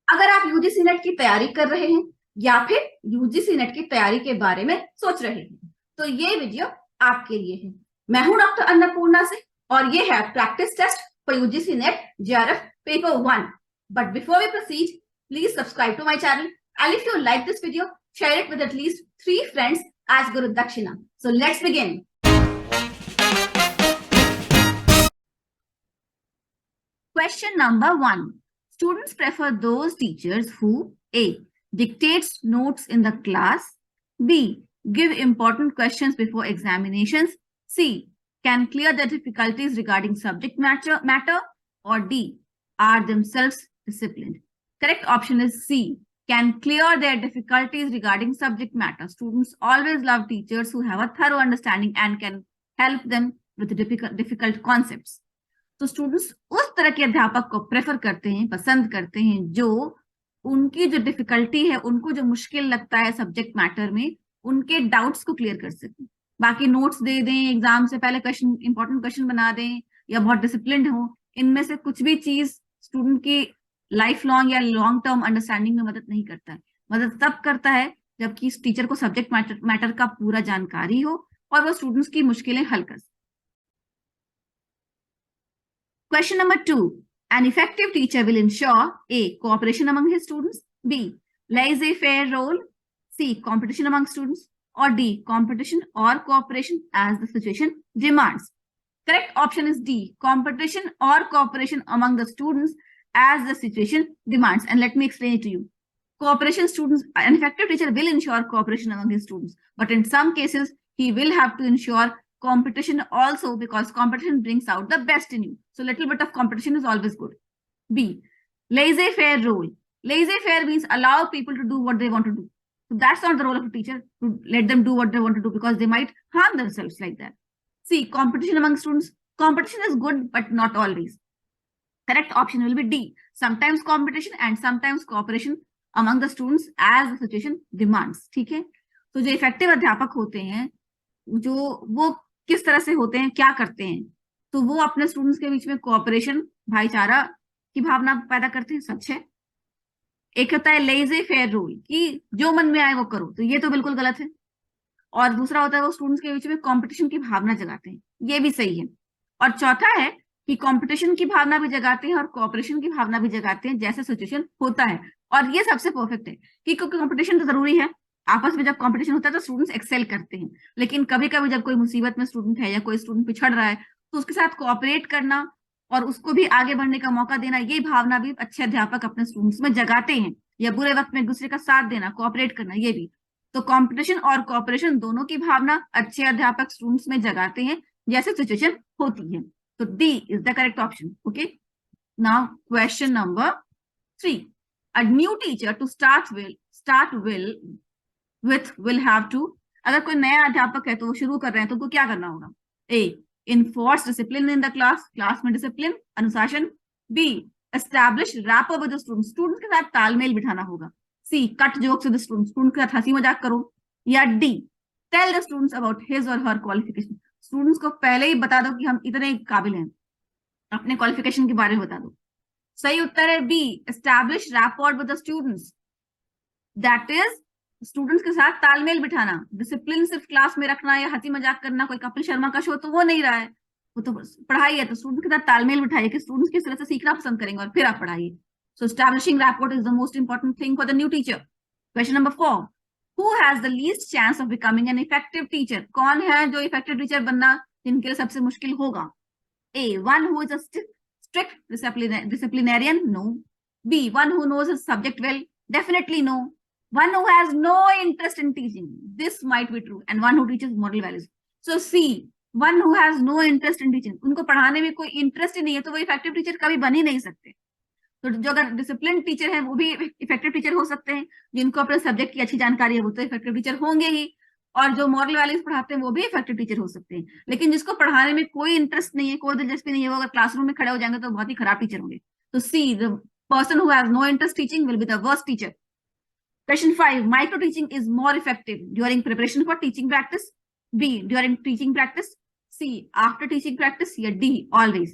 अगर आप UGC net की तैयारी कर रहे हैं या फिर यूजीसी नेट की तैयारी के बारे में सोच रहे हैं तो ये वीडियो आपके लिए है। मैं हूं डॉक्टर अन्नपूर्णा से और ये है practice test for UGC NET JRF paper 1। But before we proceed, please subscribe to my channel and if you like this video, share it with at least 3 friends as Guru Dakshina. So let's begin. Question number 1. Students prefer those teachers who A. Dictates notes in the class, B. Give important questions before examinations, C. Can clear the difficulties regarding subject matter, or D. Are themselves disciplined. Correct option is C. Can clear their difficulties regarding subject matter. Students always love teachers who have a thorough understanding and can help them with difficult concepts. तो students उस तरह के अध्यापक को prefer करते हैं, पसंद करते हैं जो उनकी जो डिफिकल्टी है, उनको जो मुश्किल लगता है सब्जेक्ट मैटर में, उनके डाउट्स को क्लियर कर सकें। बाकी नोट्स दे दें, एग्जाम से पहले क्वेश्चन, इंपॉर्टेंट क्वेश्चन बना दें या बहुत डिसिप्लिन्ड हो, इनमें से कुछ भी चीज स्टूडेंट की लाइफ लॉन्ग या लॉन्ग टर्म अंडरस्टैंडिंग में मदद नहीं करता है। मदद तब करता है जबकि टीचर को सब्जेक्ट मैटर का पूरा जानकारी हो और वो स्टूडेंट्स की मुश्किलें हल कर सके। Question number 2. An effective teacher will ensure A. Cooperation among his students, B. Laissez-faire role, C. Competition among students, or D. Competition or cooperation as the situation demands. Correct option is D. Competition or cooperation among the students as the situation demands. And let me explain it to you. Cooperation students, an effective teacher will ensure cooperation among his students, but in some cases, he will have to ensure competition also because competition brings out the best in you. So little bit of competition is always good. B. Laissez-faire role. Laissez-faire means allow people to do what they want to do. So that's not the role of a teacher, to let them do what they want to do because they might harm themselves like that. C. Competition among students. Competition is good, but not always. Correct option will be D. Sometimes competition and sometimes cooperation among the students as the situation demands. ठीक है, तो जो effective अध्यापक होते हैं, जो वो किस तरह से होते हैं, क्या करते हैं, तो वो अपने स्टूडेंट्स के बीच में कोऑपरेशन, भाईचारा की भावना पैदा करते हैं। सच है। एक होता है लेजे फेयर रूल कि जो मन में आए वो करो, तो ये तो बिल्कुल गलत है। और दूसरा होता है वो स्टूडेंट्स के बीच में कंपटीशन की भावना जगाते हैं, ये भी सही है। और चौथा है कि कंपटीशन की भावना भी जगाते हैं और कोऑपरेशन की भावना भी जगाते हैं जैसे सिचुएशन होता है। और ये सबसे परफेक्ट है कि क्योंकि कंपटीशन तो जरूरी है, आपस में जब कंपटीशन होता है तो स्टूडेंट्स एक्सेल करते हैं, लेकिन कभी कभी जब कोई मुसीबत में स्टूडेंट है या कोई स्टूडेंट पिछड़ रहा है तो उसके साथ कोऑपरेट करना और उसको भी आगे बढ़ने का मौका देना, ये भावना भी अच्छे अध्यापक अपने स्टूडेंट्स में जगाते हैं। या बुरे वक्त में एक दूसरे का साथ देना, कोऑपरेट करना, ये भी। तो कंपटीशन और कोऑपरेशन दोनों की भावना अच्छे अध्यापक स्टूडेंट्स में जगाते हैं जैसे सिचुएशन होती है। तो D is the correct option. Okay, now question number 3. A new teacher to start with will have to. अगर कोई नया अध्यापक है तो वो शुरू कर रहे हैं तो उनको क्या करना होगा? A. Enforce discipline in the class, class में डिसिप्लिन, अनुशासन. B. Establish rapport with the students, students के साथ तालमेल बिठाना होगा. C. Cut jokes with the students, student के साथ हंसी मजाक करो. या D. Tell the students about his or her qualification, students को पहले ही बता दो कि हम इतने काबिल हैं, अपने क्वालिफिकेशन के बारे में बता दो. सही उत्तर है B. Establish rapport with the students, that is students के साथ तालमेल बिठाना। डिसिप्लिन सिर्फ क्लास में रखना या हंसी मजाक करना, कोई कपिल शर्मा का शो तो वो नहीं रहा है, वो तो पढ़ाई है। तो स्टूडेंट्स के साथ तालमेल बिठाइए कि स्टूडेंट्स किस तरह से सीखना पसंद करेंगे और फिर आप पढ़ाइए। So establishing rapport is the most important thing for the new teacher. Question number 4. Who has the least chance of becoming an effective teacher, कौन है जो इफेक्टिव टीचर बनना जिनके लिए सबसे मुश्किल होगा? A. One who is a strict disciplinarian, no. B. One who knows his subject well, definitely no. One who has no interest in teaching, this might be true. And one who teaches moral values. So C. One who has no interest in teaching, उनको पढ़ाने में कोई interest ही नहीं है तो वो effective teacher कभी बन ही नहीं सकते। तो जो अगर डिसिप्लिन टीचर है वो भी इफेक्टिव टीचर हो सकते हैं, जिनको अपने सब्जेक्ट की अच्छी जानकारी है वो तो इफेक्टिव टीचर होंगे ही। और जो मॉरल वैल्यूज पढ़ाते हैं वो भी इफेक्टिव टीचर हो सकते हैं। लेकिन जिसको पढ़ाने में कोई इंटरेस्ट नहीं है, कोई दिलचस्पी नहीं है, वो अगर क्लासरूम में खड़े हो जाएंगे तो बहुत ही खराब टीचर होंगे। तो C. The person who has no interest teaching will be the worst teacher. Question 5. Micro teaching is more effective during preparation for teaching practice. B. During teaching practice. C. After teaching practice. या D. Always.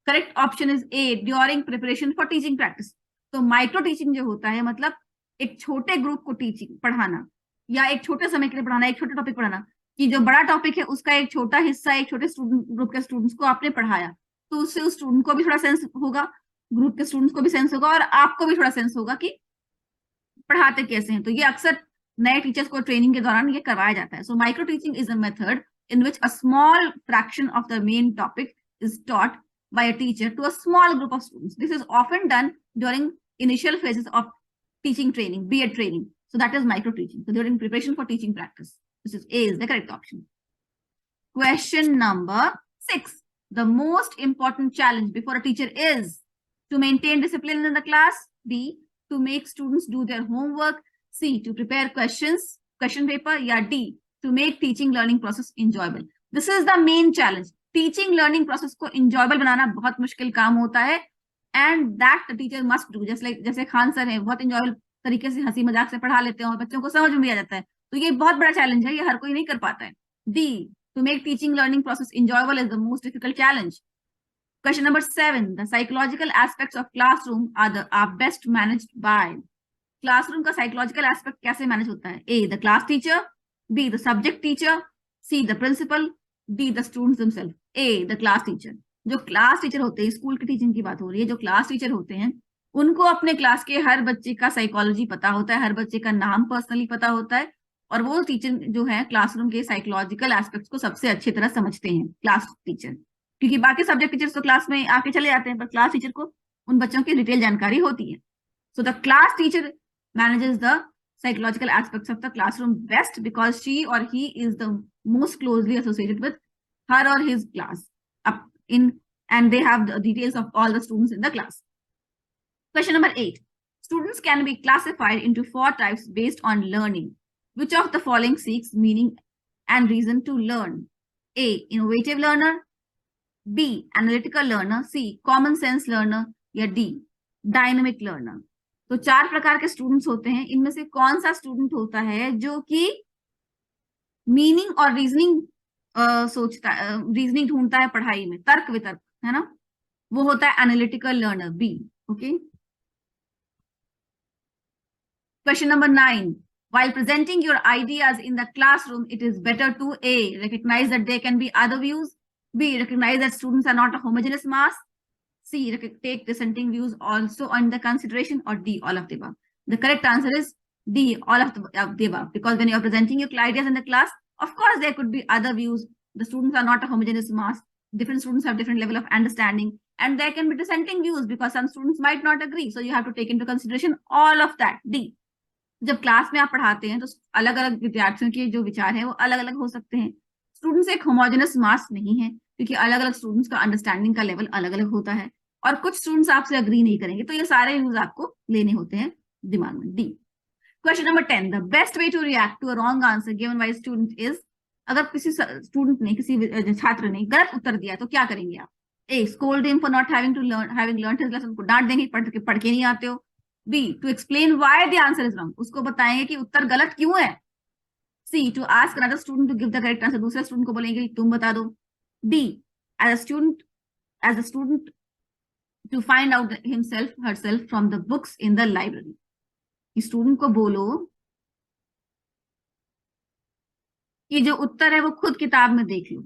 Correct option is A. During preparation for teaching practice. तो micro teaching जो होता है मतलब एक छोटे group को teaching पढ़ाना या एक छोटे समय के लिए पढ़ाना, एक छोटे टॉपिक पढ़ाना, कि जो बड़ा टॉपिक है उसका एक छोटा हिस्सा एक छोटे स्टूडेंट ग्रुप के स्टूडेंट्स को आपने पढ़ाया, तो उससे उस स्टूडेंट को भी थोड़ा सेंस होगा, ग्रुप के स्टूडेंट्स को भी सेंस होगा और आपको भी थोड़ा सेंस होगा कि पढ़ाते कैसे हैं। तो ये अक्सर नए टीचर्स को ट्रेनिंग के दौरान ये करवाया जाता है। So micro teaching is a method in which a small fraction of the main topic is taught by a teacher to a small group of students. This is often done during initial phases of teaching training, B.Ed training. So that is micro teaching. So during preparation for teaching practice. This is A is the correct option. Question number 6. The most important challenge before a teacher is to maintain discipline in the class. B. To make students do their homework. C. To prepare question paper. या D. To make teaching learning process enjoyable. This is the main challenge. Teaching learning process को enjoyable बनाना बहुत मुश्किल काम होता है and that the teacher must do. जैसे Khan sir है, बहुत enjoyable तरीके से हंसी मजाक से पढ़ा लेते हैं और बच्चों को समझ में भी आ जाता है, तो ये बहुत बड़ा चैलेंज है, ये हर कोई नहीं कर पाता है. D. To make teaching learning process enjoyable is the most difficult challenge. Question number 7. The psychological aspects of classroom are best managed by. Classroom का psychological aspect कैसे manage होता है? A. The class teacher. B. The subject teacher. C. The principal. D. The students themselves. A. The class teacher. जो class teacher होते हैं, school की teaching की बात हो रही है, जो क्लास टीचर होते हैं उनको अपने क्लास के हर बच्चे का साइकोलॉजी पता होता है, हर बच्चे का नाम पर्सनली पता होता है और वो टीचर जो है क्लासरूम के साइकोलॉजिकल एस्पेक्ट्स को सबसे अच्छी तरह समझते हैं क्लास टीचर, क्योंकि बाकी सब्जेक्ट टीचर्स तो क्लास में आके चले जाते हैं पर क्लास टीचर को उन बच्चों की डिटेल जानकारी होती है. So the class teacher manages the psychological aspects of the classroom best because she or he is the most closely associated with her or his class and they have the details of all the students in the class. Question number 8. Students can be classified into 4 types based on learning. Which of the following seeks meaning and reason to learn? A. Innovative learner. B. Analytical learner. C. Common sense learner. या D. Dynamic learner. तो 4 प्रकार के students होते हैं, इनमें से कौन सा स्टूडेंट होता है जो कि मीनिंग और रीजनिंग सोचता है, रीजनिंग ढूंढता है पढ़ाई में, तर्क वितर्क, है ना, वो होता है analytical learner, B. Okay. Question number 9. While presenting your ideas in the classroom, it is better to A. Recognize that there can be other views. B. Recognize that students are not a homogeneous mass. C. Take dissenting views also under consideration, or D. All of the above. The correct answer is D. All of the above. Because when you are presenting your ideas in the class, of course there could be other views. The students are not a homogeneous mass. Different students have different level of understanding, and there can be dissenting views because some students might not agree. So you have to take into consideration all of that. D. जब class में आप पढ़ाते हैं तो अलग अलग विद्यार्थियों के जो विचार है वो अलग अलग हो सकते हैं. स्टूडेंट्स एक होमोजेनस मास नहीं है क्योंकि अलग अलग स्टूडेंट्स का अंडरस्टैंडिंग का लेवल अलग अलग होता है और कुछ स्टूडेंट्स आपसे अग्री नहीं करेंगे, तो ये सारे व्यूज आपको लेने होते हैं दिमाग में. D. Question number 10. The best way to react to a wrong answer given by student is. अगर किसी स्टूडेंट ने, किसी छात्र ने गलत उत्तर दिया तो क्या करेंगे आप? A. Scold him for not having learned his lesson. डांट देंगे, पढ़ के नहीं आते हो. B. To explain why the answer is wrong. उसको बताएंगे कि उत्तर गलत क्यों है. C. To ask another student to give the correct answer. दूसरे स्टूडेंट को बोलेंगे तुम बता दो. D. As a student to find out herself from the books in the library. Student को बोलो कि जो उत्तर है वो खुद किताब में देख लो.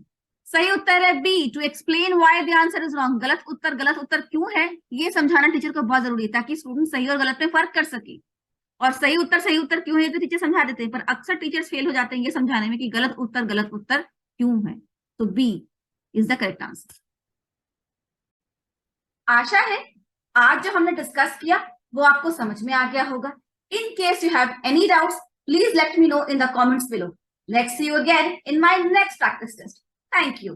सही उत्तर है B. To explain why the answer is wrong. गलत उत्तर क्यों है ये समझाना टीचर को बहुत जरूरी है ताकि स्टूडेंट सही और गलत में फर्क कर सके. और सही उत्तर क्यों है तो टीचर समझा देते हैं, पर अक्सर टीचर्स फेल हो जाते हैं ये समझाने में कि गलत उत्तर क्यों है. तो B is the correct answer. आशा है आज जो हमने डिस्कस किया वो आपको समझ में आ गया होगा. In case you have any doubts, please let me know in the comments below. Let's see you again in my next practice test. Thank you.